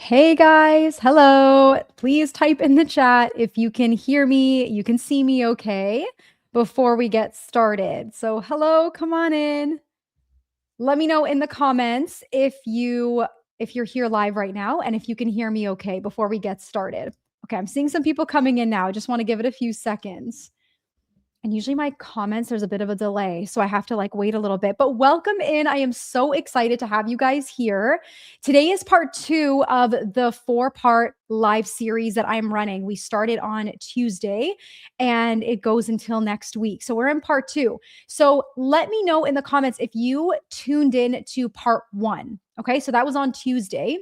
Hey guys, hello. Please type in the chat if you can hear me, you can see me okay before we get started. So, hello, come on in. Let me know in the comments if you're here live right now and if you can hear me okay before we get started. Okay, I'm seeing some people coming in now. I just want to give it a few seconds. And usually my comments, there's a bit of a delay, so I have to like wait a little bit. But welcome in. I am so excited to have you guys here. Today is part 2 of the 4-part live series that I'm running. We started on Tuesday and it goes until next week. So we're in part 2. So let me know in the comments if you tuned in to part 1. Okay? So that was on Tuesday.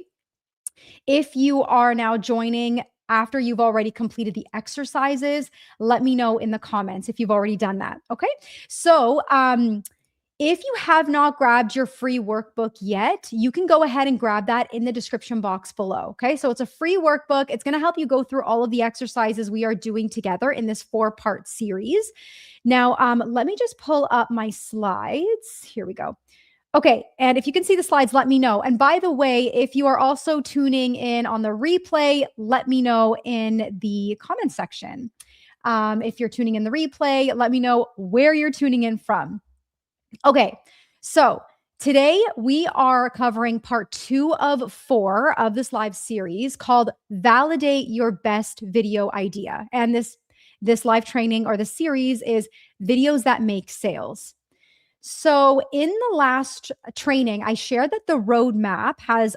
If you are now joining after you've already completed the exercises, let me know in the comments if you've already done that. Okay. So, if you have not grabbed your free workbook yet, you can go ahead and grab that in the description box below. Okay. So it's a free workbook. It's going to help you go through all of the exercises we are doing together in this 4-part series. Now, let me just pull up my slides. Here we go. Okay. And if you can see the slides, let me know. And by the way, if you are also tuning in on the replay, let me know in the comment section. If you're tuning in the replay, let me know where you're tuning in from. Okay. So today we are covering part 2 of 4 of this live series called Validate Your Best Video Idea. And this live training or the series is videos that make sales. So, in the last training, I shared that the roadmap has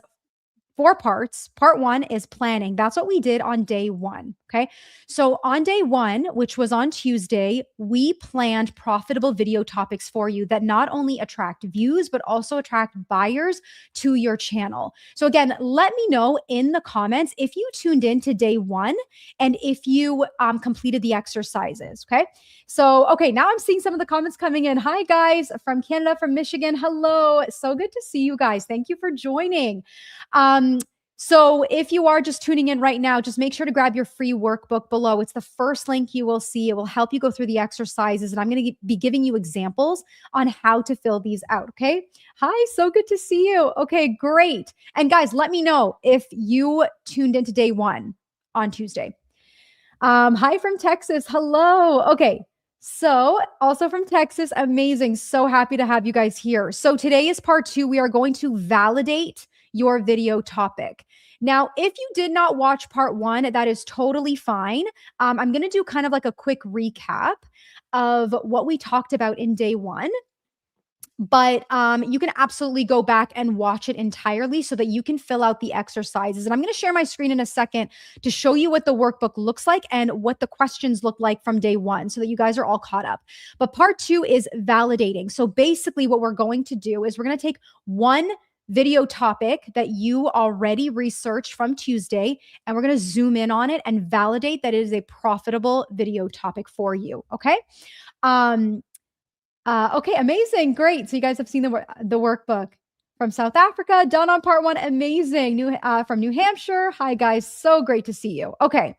4 parts. Part 1 is planning. That's what we did on day 1. Okay. So on day 1, which was on Tuesday, we planned profitable video topics for you that not only attract views, but also attract buyers to your channel. So again, let me know in the comments if you tuned in to day 1 and if you completed the exercises. Okay. So, okay, now I'm seeing some of the comments coming in. Hi, guys from Canada, from Michigan. Hello. So good to see you guys. Thank you for joining. So if you are just tuning in right now, just make sure to grab your free workbook below. It's the first link you will see. It will help you go through the exercises, and I'm going to be giving you examples on how to fill these out. Okay. Hi. So good to see you. Okay, great. And guys, let me know if you tuned into day 1 on Tuesday. Hi from Texas. Hello. Okay. So, also from Texas, amazing. So happy to have you guys here. So, today is part 2. We are going to validate your video topic. Now, if you did not watch part 1, that is totally fine. I'm going to do kind of like a quick recap of what we talked about in day 1. But you can absolutely go back and watch it entirely so that you can fill out the exercises. And I'm going to share my screen in a second to show you what the workbook looks like and what the questions look like from day 1 so that you guys are all caught up. But part 2 is validating. So basically what we're going to do is we're going to take one video topic that you already researched from Tuesday, and we're going to zoom in on it and validate that it is a profitable video topic for you. Okay. Okay, amazing. Great. So you guys have seen the workbook from South Africa, done on part 1. Amazing. From New Hampshire. Hi, guys. So great to see you. Okay.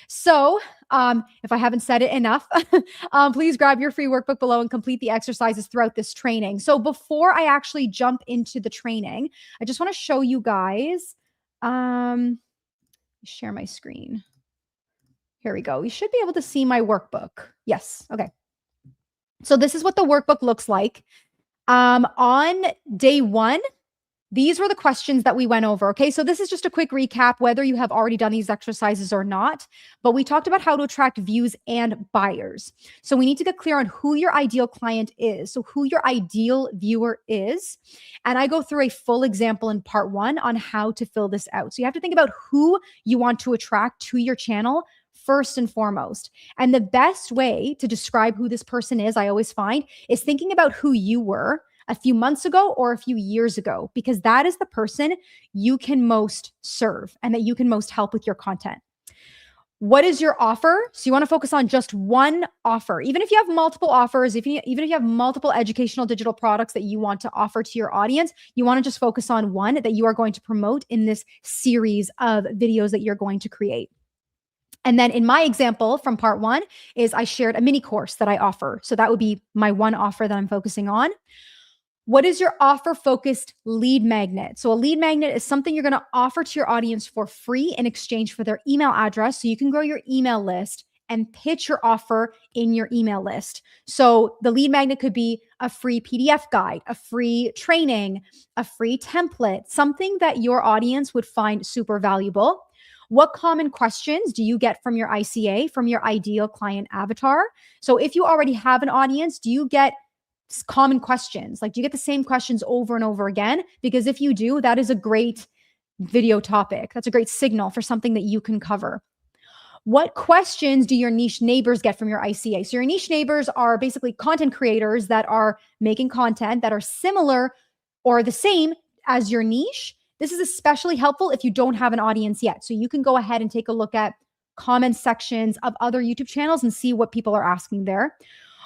So if I haven't said it enough, please grab your free workbook below and complete the exercises throughout this training. So before I actually jump into the training, I just want to show you guys, share my screen. Here we go. You should be able to see my workbook. Yes. Okay. So this is what the workbook looks like. On day 1, these were the questions that we went over. Okay. So this is just a quick recap, whether you have already done these exercises or not, but we talked about how to attract views and buyers. So we need to get clear on who your ideal client is. So who your ideal viewer is. And I go through a full example in part 1 on how to fill this out. So you have to think about who you want to attract to your channel first and foremost. And the best way to describe who this person is, I always find, is thinking about who you were a few months ago or a few years ago, because that is the person you can most serve and that you can most help with your content. What is your offer? So you want to focus on just one offer. Even if you have multiple offers, even if you have multiple educational digital products that you want to offer to your audience, you want to just focus on one that you are going to promote in this series of videos that you're going to create. And then in my example from part 1 is I shared a mini course that I offer. So that would be my one offer that I'm focusing on. What is your offer focused lead magnet? So a lead magnet is something you're going to offer to your audience for free in exchange for their email address so you can grow your email list and pitch your offer in your email list. So the lead magnet could be a free PDF guide, a free training, a free template, something that your audience would find super valuable. What common questions do you get from your ICA, from your ideal client avatar? So if you already have an audience, do you get common questions? Like, do you get the same questions over and over again? Because if you do, that is a great video topic. That's a great signal for something that you can cover. What questions do your niche neighbors get from your ICA? So your niche neighbors are basically content creators that are making content that are similar or the same as your niche. This is especially helpful if you don't have an audience yet. So you can go ahead and take a look at comment sections of other YouTube channels and see what people are asking there.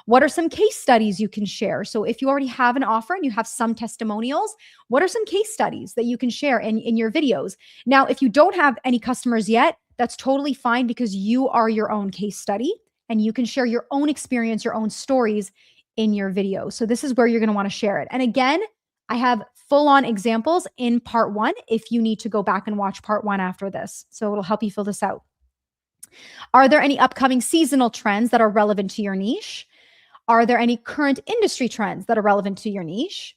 What are some case studies you can share? So if you already have an offer and you have some testimonials, what are some case studies that you can share in your videos? Now, if you don't have any customers yet, that's totally fine because you are your own case study and you can share your own experience, your own stories in your video. So this is where you're going to want to share it. And again, I have full-on examples in part 1 if you need to go back and watch part 1 after this. So it'll help you fill this out. Are there any upcoming seasonal trends that are relevant to your niche? Are there any current industry trends that are relevant to your niche?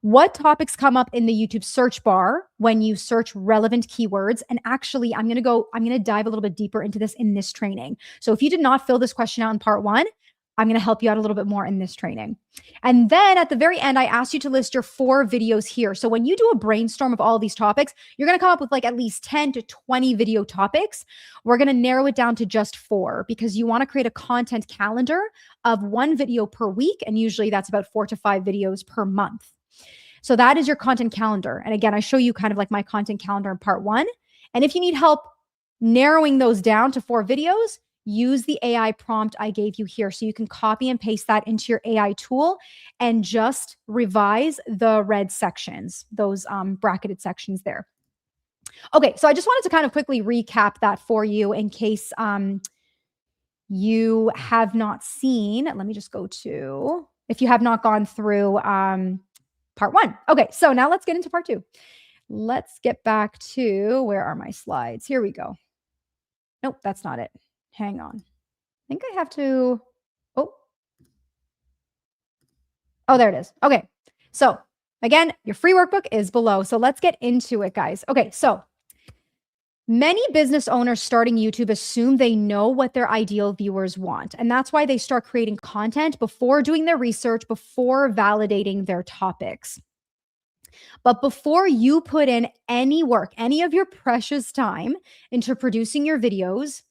What topics come up in the YouTube search bar when you search relevant keywords? And actually, I'm going to dive a little bit deeper into this in this training. So if you did not fill this question out in part 1, I'm going to help you out a little bit more in this training. And then at the very end, I asked you to list your 4 videos here. So when you do a brainstorm of all of these topics, you're going to come up with like at least 10 to 20 video topics. We're going to narrow it down to just 4 because you want to create a content calendar of 1 video per week. And usually that's about 4 to 5 videos per month. So that is your content calendar. And again, I show you kind of like my content calendar in part 1. And if you need help narrowing those down to 4 videos, use the AI prompt I gave you here. So you can copy and paste that into your AI tool and just revise the red sections, those bracketed sections there. Okay, so I just wanted to kind of quickly recap that for you in case you have not seen. Let me just go to, if you have not gone through part 1. Okay, so now let's get into part 2. Let's get back to, where are my slides? Here we go. Nope, that's not it. Hang on. I think I have to, oh, there it is. Okay. So again, your free workbook is below. So let's get into it, guys. Okay. So many business owners starting YouTube assume they know what their ideal viewers want. And that's why they start creating content before doing their research, before validating their topics. But before you put in any work, any of your precious time into producing your videos,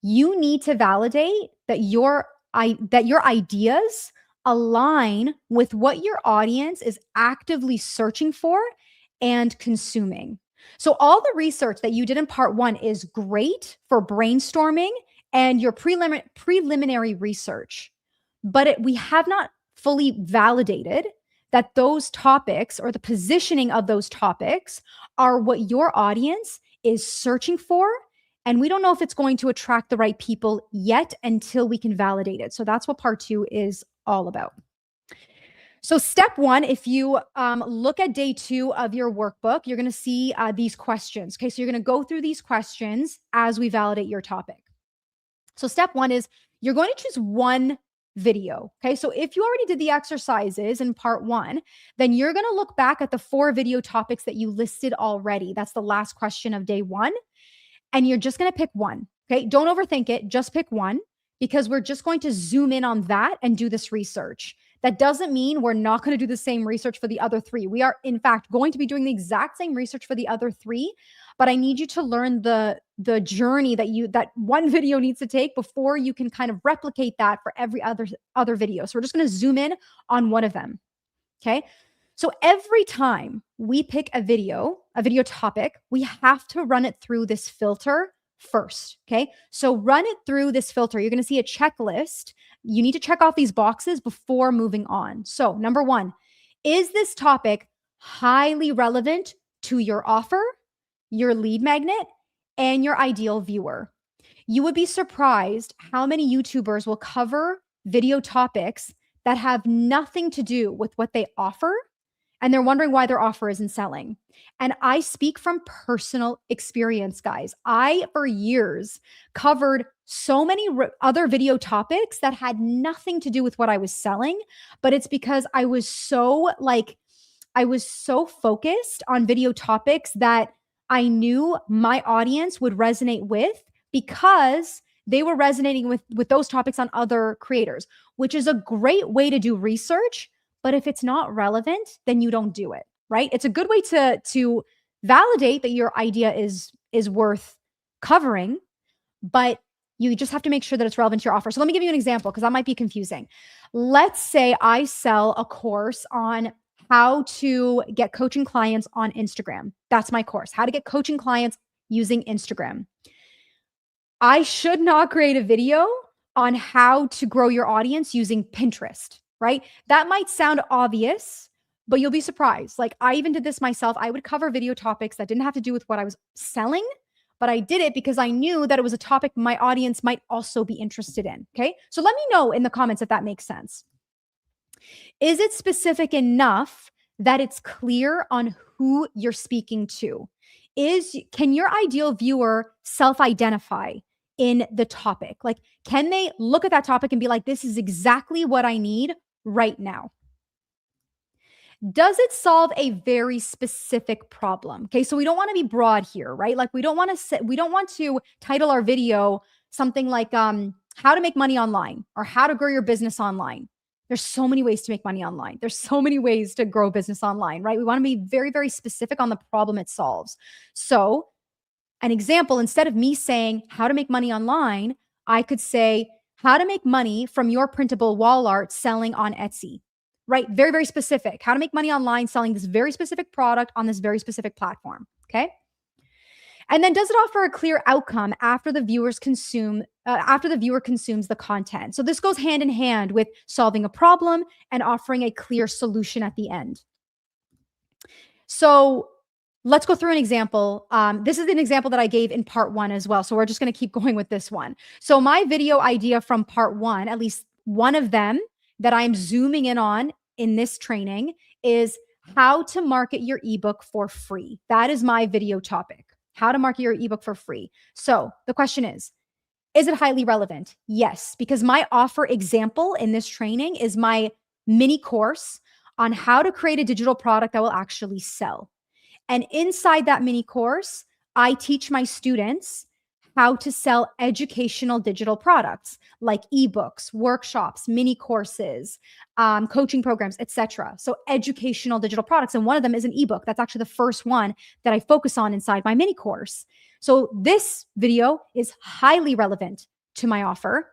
you need to validate that your ideas align with what your audience is actively searching for and consuming. So all the research that you did in part 1 is great for brainstorming and your preliminary research, but we have not fully validated that those topics or the positioning of those topics are what your audience is searching for. And we don't know if it's going to attract the right people yet until we can validate it. So that's what part 2 is all about. So step 1, if you look at day 2 of your workbook, you're going to see these questions. Okay, so you're going to go through these questions as we validate your topic. So step 1 is you're going to choose 1 video. Okay, so if you already did the exercises in part 1, then you're going to look back at the 4 video topics that you listed already. That's the last question of day 1. And you're just going to pick 1. Okay. Don't overthink it. Just pick 1 because we're just going to zoom in on that and do this research. That doesn't mean we're not going to do the same research for the other 3. We are, in fact, going to be doing the exact same research for the other 3, but I need you to learn the journey that 1 video needs to take before you can kind of replicate that for every other video. So we're just going to zoom in on 1 of them. Okay. So every time we pick a video topic, we have to run it through this filter first. Okay. So run it through this filter. You're going to see a checklist. You need to check off these boxes before moving on. So number 1, is this topic highly relevant to your offer, your lead magnet, and your ideal viewer? You would be surprised how many YouTubers will cover video topics that have nothing to do with what they offer and they're wondering why their offer isn't selling. And I speak from personal experience, guys. I, for years, covered so many other video topics that had nothing to do with what I was selling, but it's because I was so focused on video topics that I knew my audience would resonate with because they were resonating with those topics on other creators, which is a great way to do research. But if it's not relevant, then you don't do it, right? It's a good way to validate that your idea is worth covering, but you just have to make sure that it's relevant to your offer. So let me give you an example because that might be confusing. Let's say I sell a course on how to get coaching clients on Instagram. That's my course, how to get coaching clients using Instagram. I should not create a video on how to grow your audience using Pinterest, right? That might sound obvious, but you'll be surprised. Like I even did this myself. I would cover video topics that didn't have to do with what I was selling, but I did it because I knew that it was a topic my audience might also be interested in. Okay. So let me know in the comments if that makes sense. Is it specific enough that it's clear on who you're speaking to? Can your ideal viewer self-identify in the topic? Like, can they look at that topic and be like, this is exactly what I need right now? Does it solve a very specific problem? Okay, so we don't want to be broad here, right? Like we don't want to title our video something like how to make money online or how to grow your business online. There's so many ways to make money online. There's so many ways to grow business online, right? We want to be very, very specific on the problem it solves. So an example, instead of me saying how to make money online, I could say how to make money from your printable wall art selling on Etsy, right? Very, very specific. How to make money online selling this very specific product on this very specific platform, okay? And then does it offer a clear outcome after the viewer consumes the content? So this goes hand in hand with solving a problem and offering a clear solution at the end. So let's go through an example. This is an example that I gave in part 1 as well. So we're just going to keep going with this one. So my video idea from part 1, at least one of them that I'm zooming in on in this training, is how to market your ebook for free. That is my video topic. How to market your ebook for free. So the question is it highly relevant? Yes, because my offer example in this training is my mini course on how to create a digital product that will actually sell. And inside that mini course, I teach my students how to sell educational digital products like ebooks, workshops, mini courses, coaching programs, etc. So educational digital products. And one of them is an ebook. That's actually the first one that I focus on inside my mini course. So this video is highly relevant to my offer.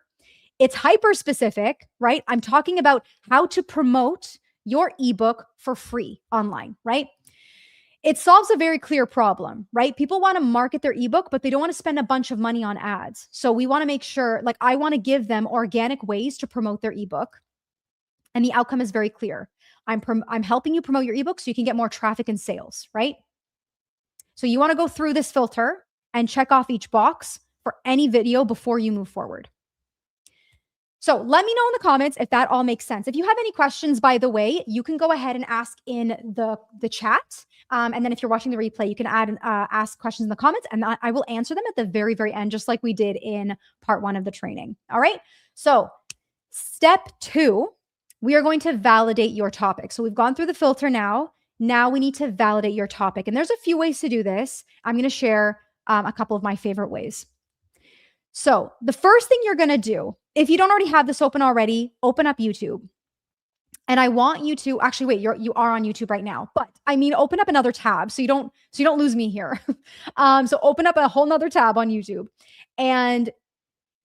It's hyper specific, right? I'm talking about how to promote your ebook for free online, right? It solves a very clear problem, right? People want to market their ebook, but they don't want to spend a bunch of money on ads. So we want to make sure, like I want to give them organic ways to promote their ebook. And the outcome is very clear. I'm helping you promote your ebook so you can get more traffic and sales, right? So you want to go through this filter and check off each box for any video before you move forward. So let me know in the comments if that all makes sense. If you have any questions, by the way, you can go ahead and ask in the chat. And then if you're watching the replay, you can ask questions in the comments and I will answer them at the very, very end, just like we did in part 1 of the training. All right. So step 2, we are going to validate your topic. So we've gone through the filter now. Now we need to validate your topic. And there's a few ways to do this. I'm going to share a couple of my favorite ways. So the first thing you're going to do, if you don't already have this open already, open up YouTube. And I want you to actually wait, you are on YouTube right now, but I mean, open up another tab so you don't lose me here. So open up a whole nother tab on YouTube and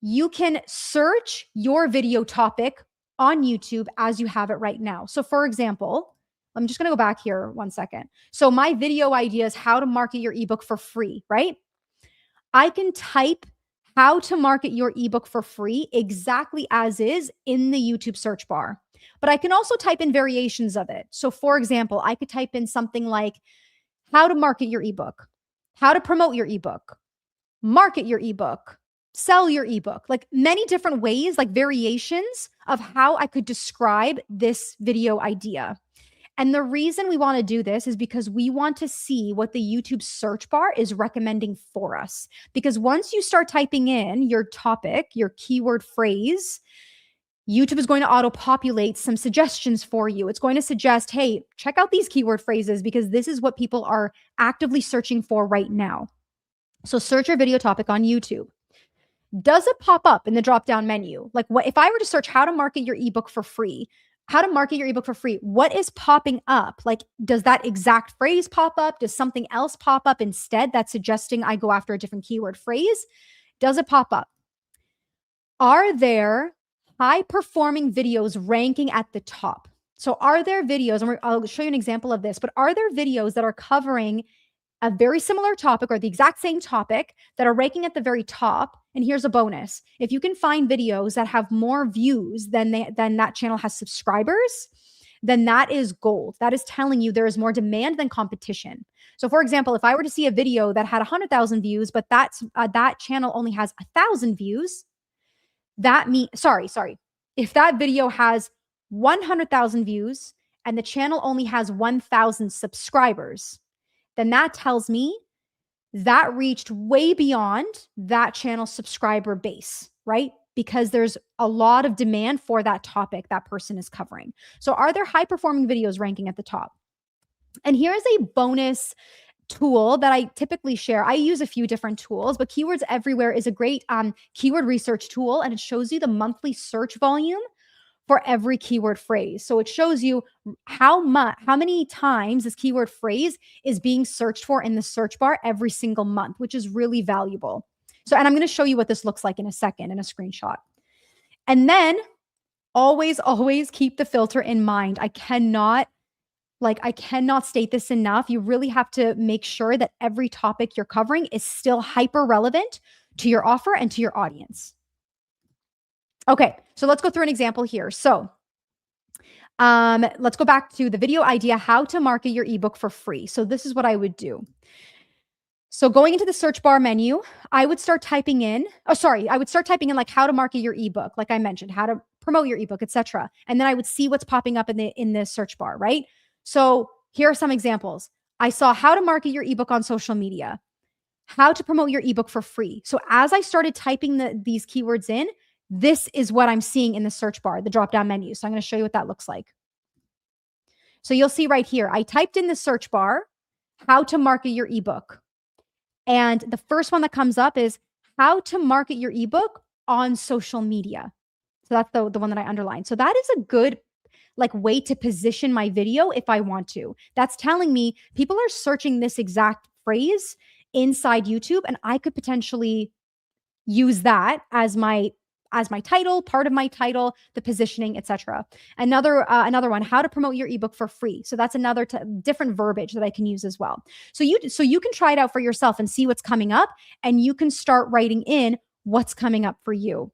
you can search your video topic on YouTube as you have it right now. So for example, I'm just going to go back here 1 second. So my video idea is how to market your ebook for free, right? I can type how to market your ebook for free exactly as is in the YouTube search bar. But I can also type in variations of it. So for example, I could type in something like how to market your ebook, how to promote your ebook, market your ebook, sell your ebook, like many different ways, like variations of how I could describe this video idea. And the reason we want to do this is because we want to see what the YouTube search bar is recommending for us. Because once you start typing in your topic, your keyword phrase, YouTube is going to auto-populate some suggestions for you. It's going to suggest, hey, check out these keyword phrases because this is what people are actively searching for right now. So search your video topic on YouTube. Does it pop up in the drop-down menu? Like, what if I were to search how to market your ebook for free? How to market your ebook for free? What is popping up? Like, does that exact phrase pop up? Does something else pop up instead that's suggesting I go after a different keyword phrase? Does it pop up? Are there high performing videos ranking at the top? So are there videos, and I'll show you an example of this, but are there videos that are covering a very similar topic or the exact same topic that are ranking at the very top? And here's a bonus. If you can find videos that have more views than that channel has subscribers, then that is gold. That is telling you there is more demand than competition. So for example, if I were to see a video that had 100,000 views, but that channel only has 1,000 views, that means, sorry. If that video has 100,000 views and the channel only has 1,000 subscribers, then that tells me that reached way beyond that channel subscriber base, right? Because there's a lot of demand for that topic that person is covering. So are there high performing videos ranking at the top? And here's a bonus tool that I typically share. I use a few different tools, but Keywords Everywhere is a great keyword research tool, and it shows you the monthly search volume for every keyword phrase. So it shows you how many times this keyword phrase is being searched for in the search bar every single month, which is really valuable. So, and I'm going to show you what this looks like in a second in a screenshot. And then always keep the filter in mind. I cannot state this enough. You really have to make sure that every topic you're covering is still hyper relevant to your offer and to your audience. Okay, so let's go through an example here. So let's go back to the video idea, how to market your ebook for free. So this is what I would do. So going into the search bar menu, I would start typing in, like how to market your ebook, like I mentioned, how to promote your ebook, etc. And then I would see what's popping up in the search bar, right? So here are some examples. I saw how to market your ebook on social media, how to promote your ebook for free. So as I started typing these keywords in, this is what I'm seeing in the search bar, the drop-down menu. So I'm going to show you what that looks like. So you'll see right here, I typed in the search bar, how to market your ebook. And the first one that comes up is how to market your ebook on social media. So that's the one that I underlined. So that is a good way to position my video if I want to. That's telling me people are searching this exact phrase inside YouTube, and I could potentially use that as my title, part of my title, the positioning, etc. Another one, how to promote your ebook for free. So that's another different verbiage that I can use as well. So you can try it out for yourself and see what's coming up, and you can start writing in what's coming up for you.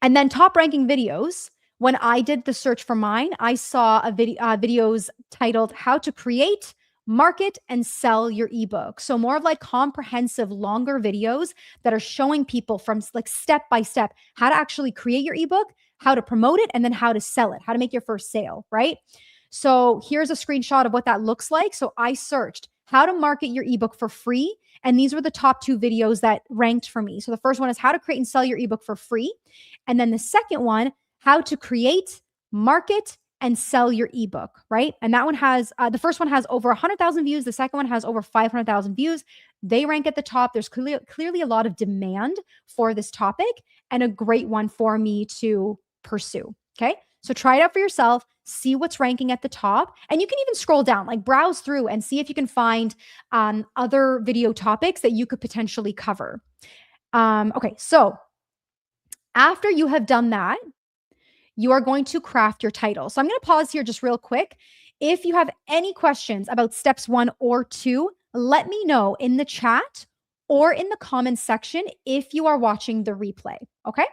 And then top ranking videos. When I did the search for mine, I saw videos titled how to create, market, and sell your ebook. So more of like comprehensive, longer videos that are showing people from like step by step how to actually create your ebook, how to promote it, and then how to sell it, how to make your first sale, right? So here's a screenshot of what that looks like. So I searched how to market your ebook for free, and these were the top 2 videos that ranked for me. So the first one is how to create and sell your ebook for free. And then the second one, how to create, market, and sell your ebook, right? And that one has, the first one has over 100,000 views. The second one has over 500,000 views. They rank at the top. There's clearly a lot of demand for this topic and a great one for me to pursue, okay? So try it out for yourself, see what's ranking at the top, and you can even scroll down, like browse through and see if you can find other video topics that you could potentially cover. Okay, so after you have done that, you are going to craft your title. So I'm going to pause here just real quick. If you have any questions about steps 1 or 2, let me know in the chat or in the comments section if you are watching the replay, okay?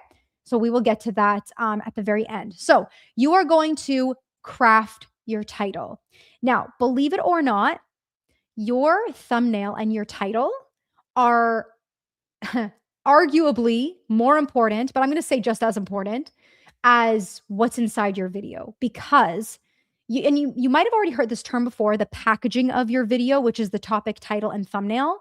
So we will get to that at the very end. So you are going to craft your title. Now, believe it or not, your thumbnail and your title are arguably more important, but I'm going to say just as important as what's inside your video, because you might have already heard this term before, the packaging of your video, which is the topic, title, and thumbnail.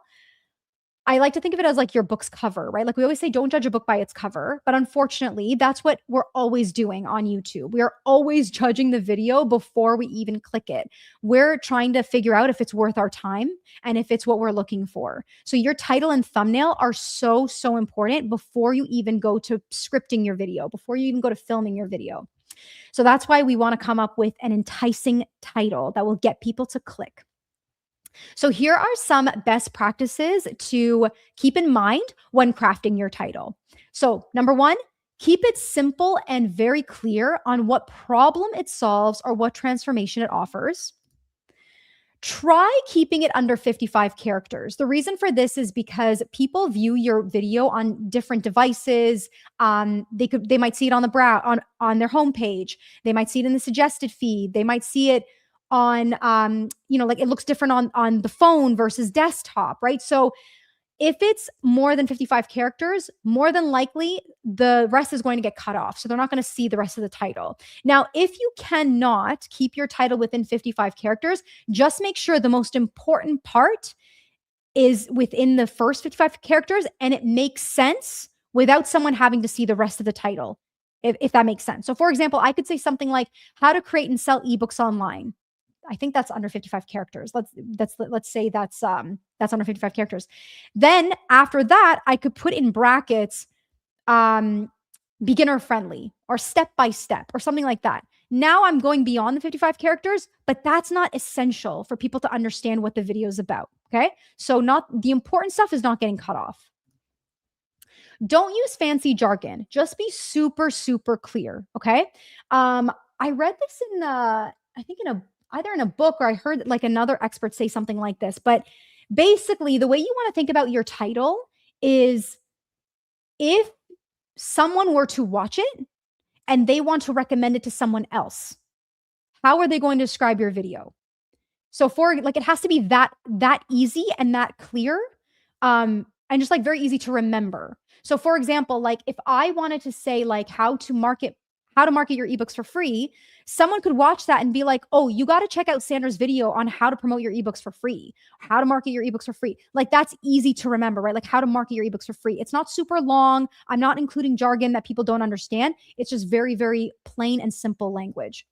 I like to think of it as like your book's cover, right? Like we always say, don't judge a book by its cover. But unfortunately, that's what we're always doing on YouTube. We are always judging the video before we even click it. We're trying to figure out if it's worth our time and if it's what we're looking for. So your title and thumbnail are so, so important before you even go to scripting your video, before you even go to filming your video. So that's why we want to come up with an enticing title that will get people to click. So here are some best practices to keep in mind when crafting your title. So number one, keep it simple and very clear on what problem it solves or what transformation it offers. Try keeping it under 55 characters. The reason for this is because people view your video on different devices. They might see it on the on their homepage. They might see it in the suggested feed. They might see it on like it looks different on the phone versus desktop, right? So if it's more than 55 characters, more than likely the rest is going to get cut off. So they're not going to see the rest of the title. Now, if you cannot keep your title within 55 characters, just make sure the most important part is within the first 55 characters and it makes sense without someone having to see the rest of the title, if that makes sense. So for example, I could say something like how to create and sell ebooks online. I think that's under 55 characters. Let's say that's under 55 characters. Then after that, I could put in brackets beginner friendly or step by step or something like that. Now I'm going beyond the 55 characters, but that's not essential for people to understand what the video is about. Okay? So not the important stuff is not getting cut off. Don't use fancy jargon. Just be super, super clear. Okay? I read this in either in a book or I heard like another expert say something like this. But basically, the way you want to think about your title is if someone were to watch it and they want to recommend it to someone else, how are they going to describe your video? So it has to be that easy and that clear, and just like very easy to remember. So for example, like if I wanted to say like how to market your ebooks for free, someone could watch that and be like, oh, you got to check out Sandra's video on how to promote your ebooks for free, how to market your ebooks for free. Like that's easy to remember, right? Like how to market your ebooks for free. It's not super long. I'm not including jargon that people don't understand. It's just very, very plain and simple language.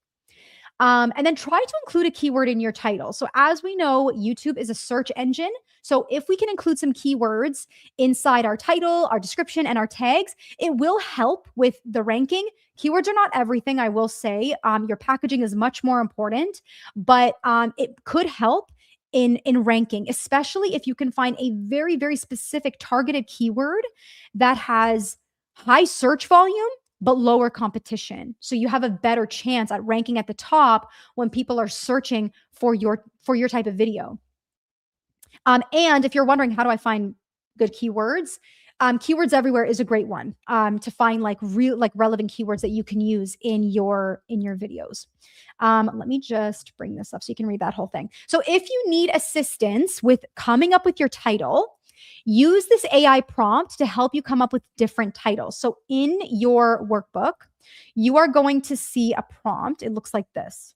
And then try to include a keyword in your title. So as we know, YouTube is a search engine. So if we can include some keywords inside our title, our description, and our tags, it will help with the ranking. Keywords are not everything, I will say. Your packaging is much more important, but it could help in ranking, especially if you can find a very, very specific targeted keyword that has high search volume but lower competition. So you have a better chance at ranking at the top when people are searching for your type of video. And if you're wondering, how do I find good keywords? Keywords Everywhere is a great one to find like relevant keywords that you can use in your videos. Let me just bring this up so you can read that whole thing. So if you need assistance with coming up with your title, use this AI prompt to help you come up with different titles. So in your workbook, you are going to see a prompt. It looks like this.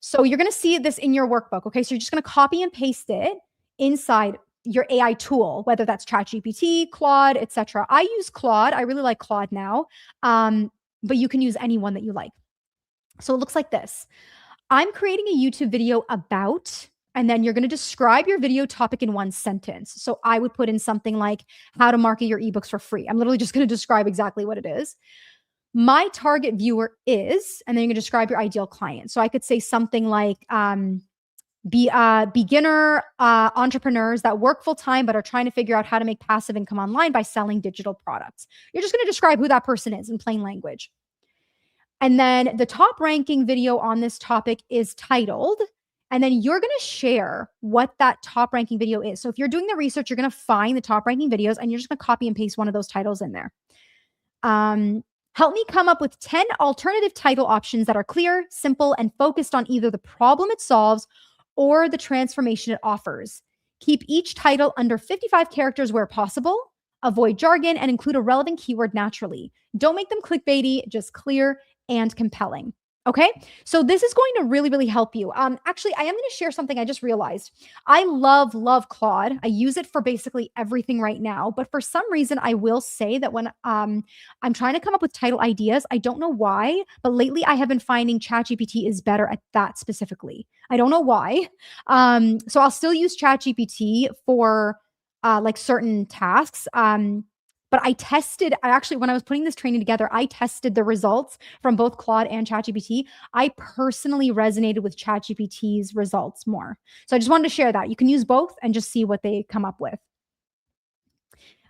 So you're going to see this in your workbook. Okay. So you're just going to copy and paste it inside your AI tool, whether that's ChatGPT, Claude, etc. I use Claude. I really like Claude now. But you can use any one that you like. So it looks like this. I'm creating a YouTube video about, and then you're going to describe your video topic in one sentence. So I would put in something like how to market your ebooks for free. I'm literally just going to describe exactly what it is. My target viewer is, and then you're going to describe your ideal client. So I could say something like beginner entrepreneurs that work full time but are trying to figure out how to make passive income online by selling digital products. You're just going to describe who that person is in plain language. And then the top ranking video on this topic is titled, and then you're going to share what that top ranking video is. So if you're doing the research, you're going to find the top ranking videos and you're just going to copy and paste one of those titles in there. Help me come up with 10 alternative title options that are clear, simple, and focused on either the problem it solves or the transformation it offers. Keep each title under 55 characters where possible. Avoid jargon and include a relevant keyword naturally. Don't make them clickbaity, just clear and compelling. Okay. So this is going to really, really help you. Actually, I am going to share something I just realized. I love Claude. I use it for basically everything right now. But for some reason, I will say that when I'm trying to come up with title ideas, I don't know why, but lately I have been finding ChatGPT is better at that specifically. I don't know why. So I'll still use ChatGPT for like certain tasks. But I actually, when I was putting this training together, I tested the results from both Claude and ChatGPT. I personally resonated with ChatGPT's results more. So I just wanted to share that. You can use both and just see what they come up with.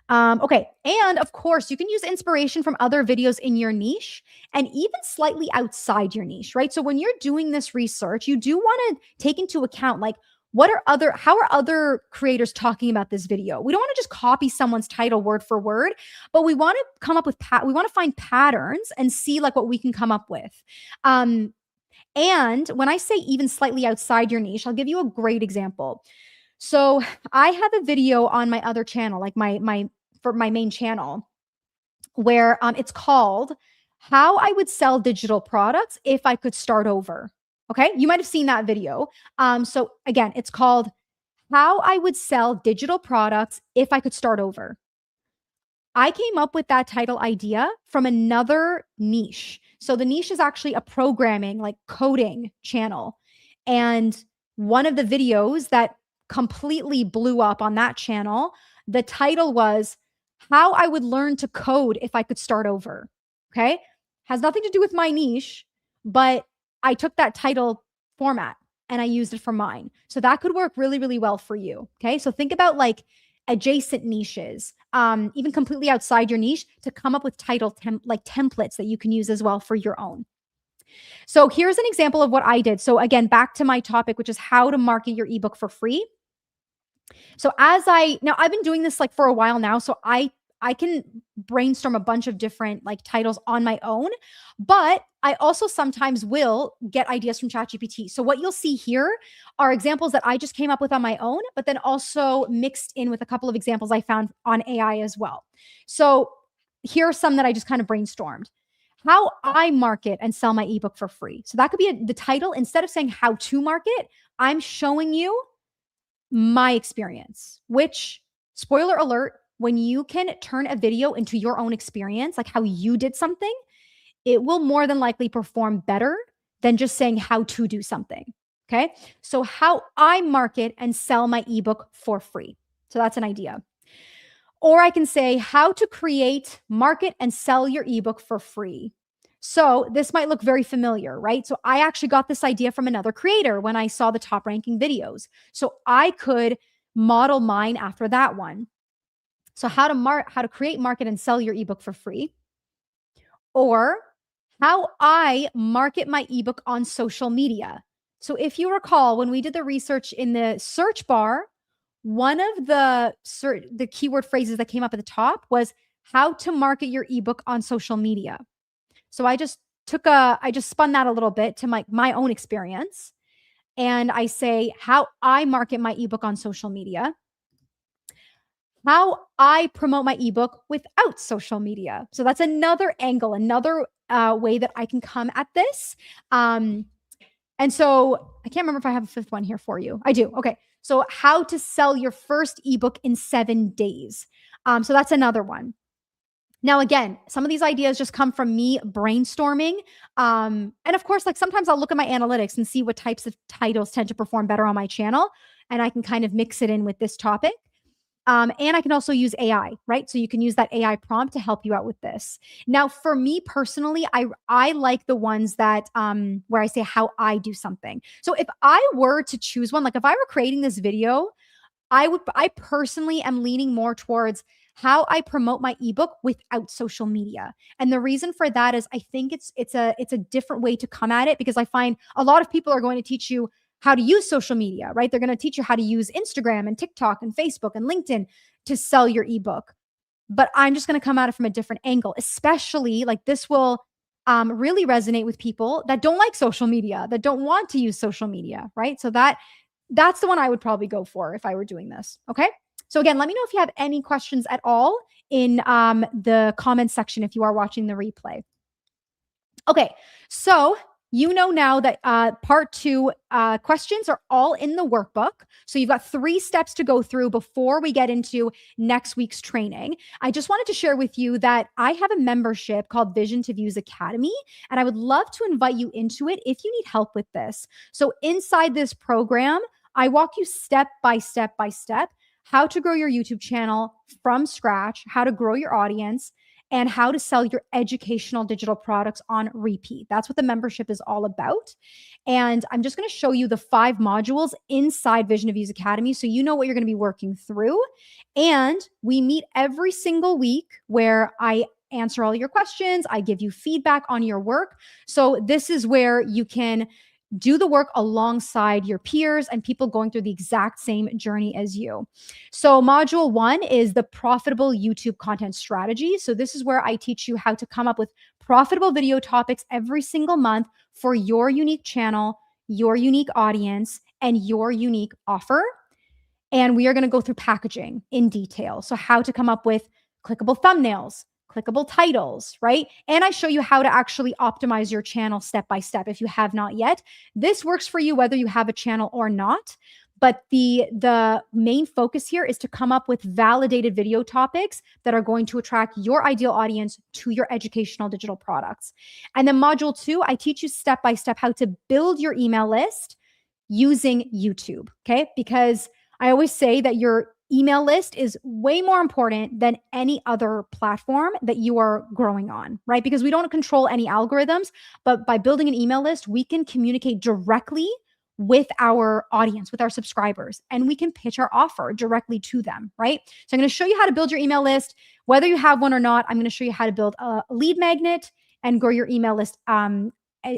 Okay. And of course, you can use inspiration from other videos in your niche and even slightly outside your niche, right? So when you're doing this research, you do want to take into account like, how are other creators talking about this video? We don't want to just copy someone's title word for word, but we want to come up with, we want to find patterns and see like what we can come up with. And when I say even slightly outside your niche, I'll give you a great example. So I have a video on my other channel, like for my main channel, where it's called How I Would Sell Digital Products If I Could Start Over. Okay, you might have seen that video. So again, it's called How I Would Sell Digital Products If I Could Start Over. I came up with that title idea from another niche. So the niche is actually a programming, like coding channel. And one of the videos that completely blew up on that channel, the title was How I Would Learn to Code If I Could Start Over. Okay. Has nothing to do with my niche, but I took that title format and I used it for mine. So that could work really, really well for you. Okay. So think about like adjacent niches, even completely outside your niche, to come up with like templates that you can use as well for your own. So here's an example of what I did. So again, back to my topic, which is how to market your ebook for free. So now I've been doing this like for a while now. So I can brainstorm a bunch of different like titles on my own, but I also sometimes will get ideas from ChatGPT. So what you'll see here are examples that I just came up with on my own, but then also mixed in with a couple of examples I found on AI as well. So here are some that I just kind of brainstormed. How I market and sell my ebook for free. So that could be the title. Instead of saying how to market, I'm showing you my experience, which, spoiler alert, when you can turn a video into your own experience, like how you did something, it will more than likely perform better than just saying how to do something. Okay. So, how I market and sell my ebook for free. So, that's an idea. Or I can say how to create, market, and sell your ebook for free. So this might look very familiar, right? So I actually got this idea from another creator when I saw the top ranking videos. So I could model mine after that one. So how to create, market, and sell your ebook for free, or how I market my ebook on social media. So if you recall, when we did the research in the search bar, one of the keyword phrases that came up at the top was how to market your ebook on social media. So I just spun that a little bit to my own experience. And I say how I market my ebook on social media, how I promote my ebook without social media. So that's another angle, another way that I can come at this. And so I can't remember if I have a fifth one here for you. I do. Okay. So how to sell your first ebook in 7 days. So that's another one. Now, again, some of these ideas just come from me brainstorming. And of course, like sometimes I'll look at my analytics and see what types of titles tend to perform better on my channel. And I can kind of mix it in with this topic. And I can also use AI, right? So you can use that AI prompt to help you out with this. Now, for me personally, I like the ones that where I say how I do something. So if I were to choose one, like if I were creating this video, I personally am leaning more towards how I promote my ebook without social media. And the reason for that is I think it's a different way to come at it, because I find a lot of people are going to teach you how to use social media, right? They're going to teach you how to use Instagram and TikTok and Facebook and LinkedIn to sell your ebook. But I'm just going to come at it from a different angle, especially like this will really resonate with people that don't like social media, that don't want to use social media, right? So that's the one I would probably go for if I were doing this. Okay. So again, let me know if you have any questions at all in the comments section if you are watching the replay. Okay. So You know now that part two questions are all in the workbook. So you've got 3 steps to go through before we get into next week's training. I just wanted to share with you that I have a membership called Vision to Views Academy, and I would love to invite you into it if you need help with this. So inside this program, I walk you step by step by step how to grow your YouTube channel from scratch, how to grow your audience, and how to sell your educational digital products on repeat. That's what the membership is all about. And I'm just going to show you the 5 modules inside Vision to Views Academy so you know what you're going to be working through. And we meet every single week where I answer all your questions, I give you feedback on your work. So this is where you can do the work alongside your peers and people going through the exact same journey as you. So, module 1 is the profitable YouTube content strategy. So, this is where I teach you how to come up with profitable video topics every single month for your unique channel, your unique audience, and your unique offer. And we are going to go through packaging in detail. So, how to come up with clickable thumbnails, clickable titles, right? And I show you how to actually optimize your channel step by step if you have not yet. This works for you whether you have a channel or not. But the main focus here is to come up with validated video topics that are going to attract your ideal audience to your educational digital products. And then module 2, I teach you step by step how to build your email list using YouTube, okay? Because I always say that your email list is way more important than any other platform that you are growing on, right? Because we don't control any algorithms, but by building an email list, we can communicate directly with our audience, with our subscribers, and we can pitch our offer directly to them, right? So I'm going to show you how to build your email list. Whether you have one or not, I'm going to show you how to build a lead magnet and grow your email list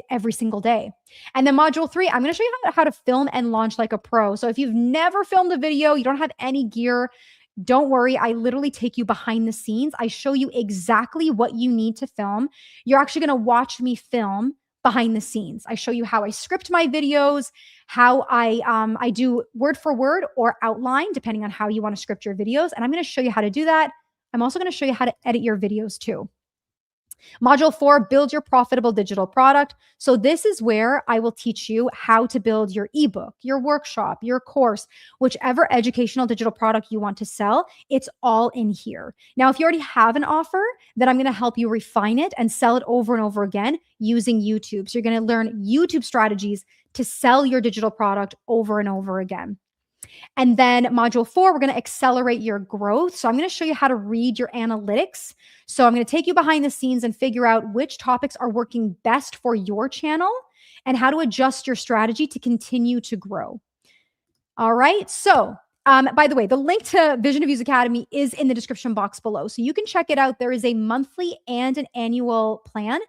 every single day. And then module 3, I'm going to show you how to film and launch like a pro. So if you've never filmed a video, you don't have any gear, don't worry. I literally take you behind the scenes. I show you exactly what you need to film. You're actually going to watch me film behind the scenes. I show you how I script my videos, how I do word for word or outline, depending on how you want to script your videos. And I'm going to show you how to do that. I'm also going to show you how to edit your videos too. Module 4, build your profitable digital product. So this is where I will teach you how to build your ebook, your workshop, your course, whichever educational digital product you want to sell. It's all in here. Now, if you already have an offer, then I'm going to help you refine it and sell it over and over again using YouTube. So you're going to learn YouTube strategies to sell your digital product over and over again. And then module 4, we're going to accelerate your growth. So I'm going to show you how to read your analytics. So I'm going to take you behind the scenes and figure out which topics are working best for your channel and how to adjust your strategy to continue to grow. All right. So by the way, the link to Vision to Views Academy is in the description box below. So you can check it out. There is a monthly and an annual plan.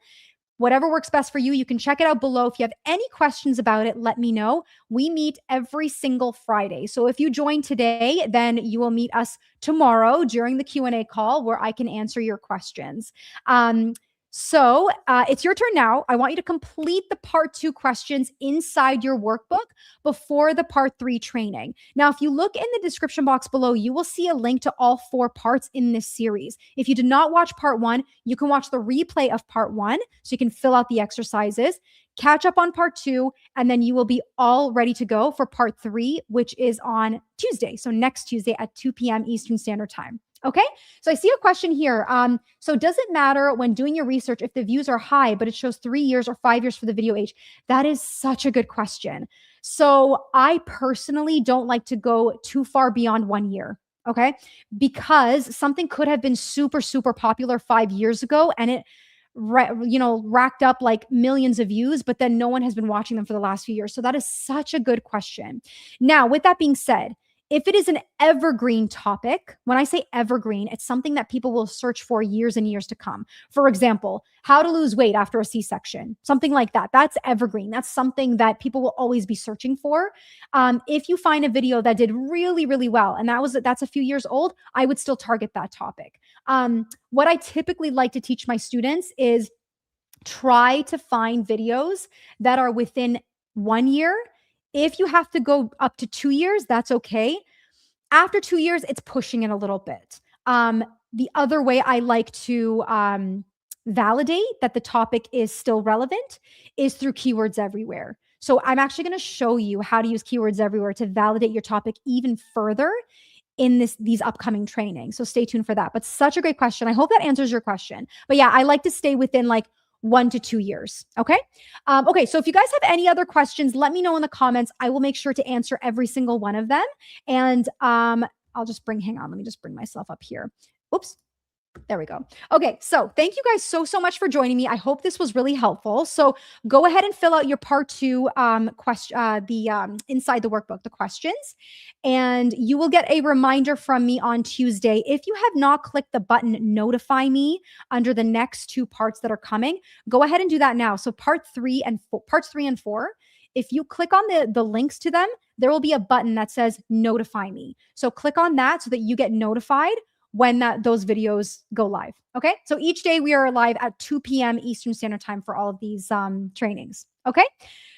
Whatever works best for you, you can check it out below. If you have any questions about it, let me know. We meet every single Friday. So if you join today, then you will meet us tomorrow during the Q&A call where I can answer your questions. So it's your turn now. I want you to complete the part 2 questions inside your workbook before the part 3 training. Now, if you look in the description box below, you will see a link to all 4 parts in this series. If you did not watch part 1, you can watch the replay of part 1 so you can fill out the exercises, catch up on part 2, and then you will be all ready to go for part 3, which is on Tuesday. So next Tuesday at 2 p.m. Eastern Standard Time. Okay, so I see a question here. So does it matter when doing your research if the views are high, but it shows 3 years or 5 years for the video age? That is such a good question. So I personally don't like to go too far beyond 1 year. Okay, because something could have been super, super popular 5 years ago and it racked up like millions of views, but then no one has been watching them for the last few years. So that is such a good question. Now, with that being said, if it is an evergreen topic, when I say evergreen, it's something that people will search for years and years to come. For example, how to lose weight after a C-section, something like that. That's evergreen. That's something that people will always be searching for. If you find a video that did really, really well, and that's a few years old, I would still target that topic. What I typically like to teach my students is try to find videos that are within 1 year. If you have to go up to 2 years, that's okay. After 2 years, it's pushing it a little bit. The other way I like to validate that the topic is still relevant is through Keywords Everywhere. So I'm actually going to show you how to use Keywords Everywhere to validate your topic even further in these upcoming trainings. So stay tuned for that. But such a great question. I hope that answers your question. But yeah, I like to stay within like 1 to 2 years. Okay. Okay. So if you guys have any other questions, let me know in the comments. I will make sure to answer every single one of them. And I'll just hang on. Let me just bring myself up here. Oops. There we go. Okay, so thank you guys so much for joining me. I hope this was really helpful. So go ahead and fill out your part 2 question, inside the workbook, the questions, and you will get a reminder from me on Tuesday. If you have not clicked the button notify me under the next 2 parts that are coming, go ahead and do that now. So parts 3 and 4. If you click on the links to them, there will be a button that says notify me. So click on that so that you get notified when those videos go live. Okay. So each day we are live at 2 p.m. Eastern Standard Time for all of these trainings. Okay.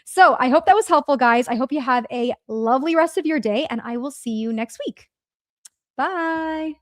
So I hope that was helpful, guys. I hope you have a lovely rest of your day, and I will see you next week. Bye.